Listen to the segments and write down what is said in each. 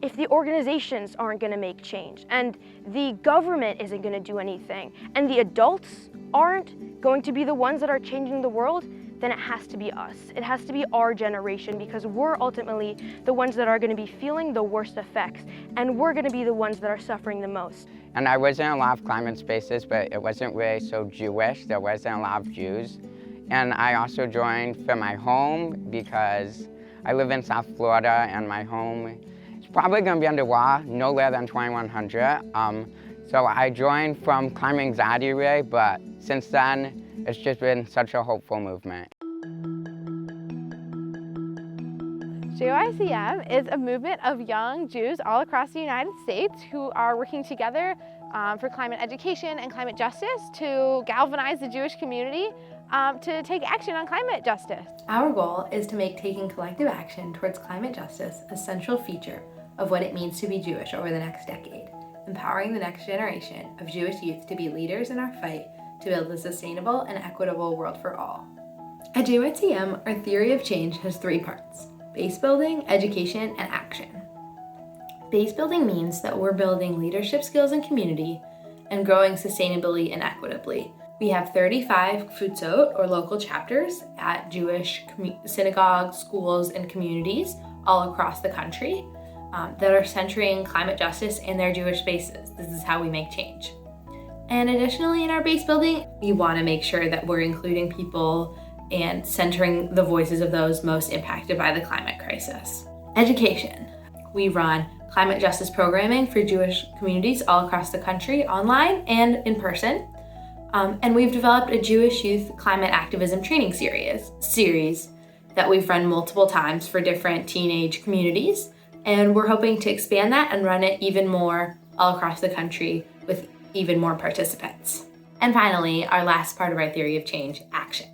if the organizations aren't going to make change, and the government isn't going to do anything, and the adults aren't going to be the ones that are changing the world, then it has to be us. It has to be our generation, because we're ultimately the ones that are going to be feeling the worst effects, and we're going to be the ones that are suffering the most. And I was in a lot of climate spaces, but it wasn't really so Jewish. There wasn't a lot of Jews. And I also joined for my home because I live in South Florida, and my home is probably going to be under law, no later than 2100. So I joined from climate anxiety really, but since then, it's just been such a hopeful movement. JYCM is a movement of young Jews all across the United States who are working together for climate education and climate justice to galvanize the Jewish community to take action on climate justice. Our goal is to make taking collective action towards climate justice a central feature of what it means to be Jewish over the next decade, empowering the next generation of Jewish youth to be leaders in our fight to build a sustainable and equitable world for all. At JYCM, our theory of change has 3 parts: base building, education, and action. Base building means that we're building leadership skills and community and growing sustainably and equitably. We have 35 Kvutzot, or local chapters, at Jewish synagogues, schools, and communities all across the country that are centering climate justice in their Jewish spaces. This is how we make change. And additionally, in our base building, we want to make sure that we're including people and centering the voices of those most impacted by the climate crisis. Education. We run climate justice programming for Jewish communities all across the country, online and in person. And we've developed a Jewish youth climate activism training series that we've run multiple times for different teenage communities. And we're hoping to expand that and run it even more all across the country with even more participants. And finally, our last part of our theory of change, action.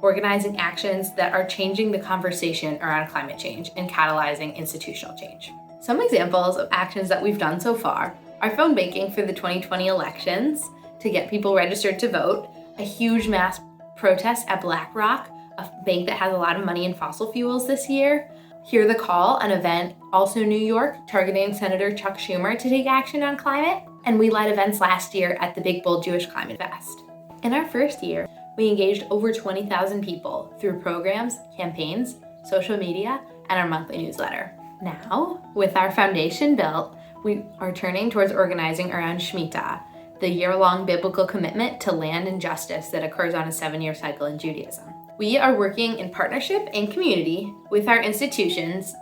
Organizing actions that are changing the conversation around climate change and catalyzing institutional change. Some examples of actions that we've done so far are phone banking for the 2020 elections to get people registered to vote, a huge mass protest at BlackRock, a bank that has a lot of money in fossil fuels this year, Hear the Call, an event also in New York targeting Senator Chuck Schumer to take action on climate, and we led events last year at the Big Bold Jewish Climate Fest. In our first year, we engaged over 20,000 people through programs, campaigns, social media, and our monthly newsletter. Now, with our foundation built, we are turning towards organizing around Shemitah, the year-long biblical commitment to land and justice that occurs on a 7-year cycle in Judaism. We are working in partnership and community with our institutions,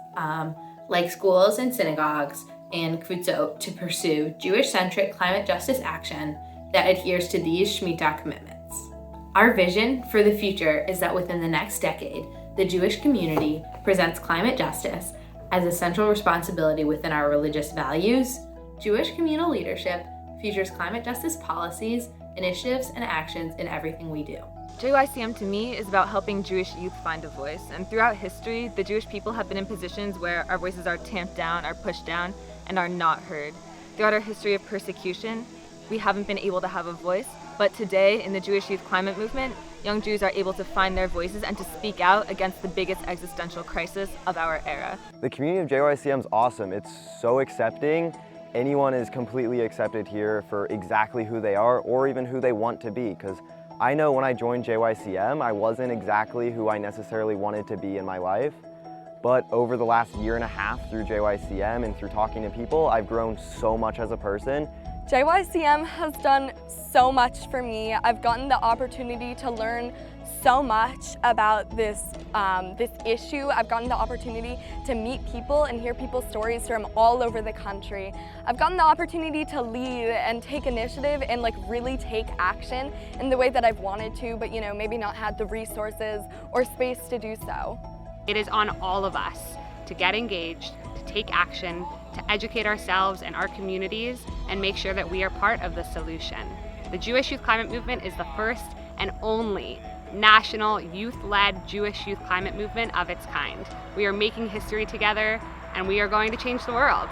like schools and synagogues and Kvutzot, to pursue Jewish-centric climate justice action that adheres to these Shemitah commitments. Our vision for the future is that within the next decade, the Jewish community presents climate justice as a central responsibility within our religious values. Jewish communal leadership features climate justice policies, initiatives, and actions in everything we do. JYCM to me is about helping Jewish youth find a voice, and throughout history, the Jewish people have been in positions where our voices are tamped down, are pushed down, and are not heard. Throughout our history of persecution, we haven't been able to have a voice, but today in the Jewish youth climate movement, young Jews are able to find their voices and to speak out against the biggest existential crisis of our era. The community of JYCM is awesome. It's so accepting. Anyone is completely accepted here for exactly who they are or even who they want to be, because I know when I joined JYCM, I wasn't exactly who I necessarily wanted to be in my life. But over the last year and a half through JYCM and through talking to people, I've grown so much as a person. JYCM has done so much for me. I've gotten the opportunity to learn so much about this issue. I've gotten the opportunity to meet people and hear people's stories from all over the country. I've gotten the opportunity to lead and take initiative and really take action in the way that I've wanted to, but maybe not had the resources or space to do so. It is on all of us to get engaged, to take action, to educate ourselves and our communities, and make sure that we are part of the solution. The Jewish Youth Climate Movement is the first and only national youth-led Jewish youth climate movement of its kind. We are making history together, and we are going to change the world.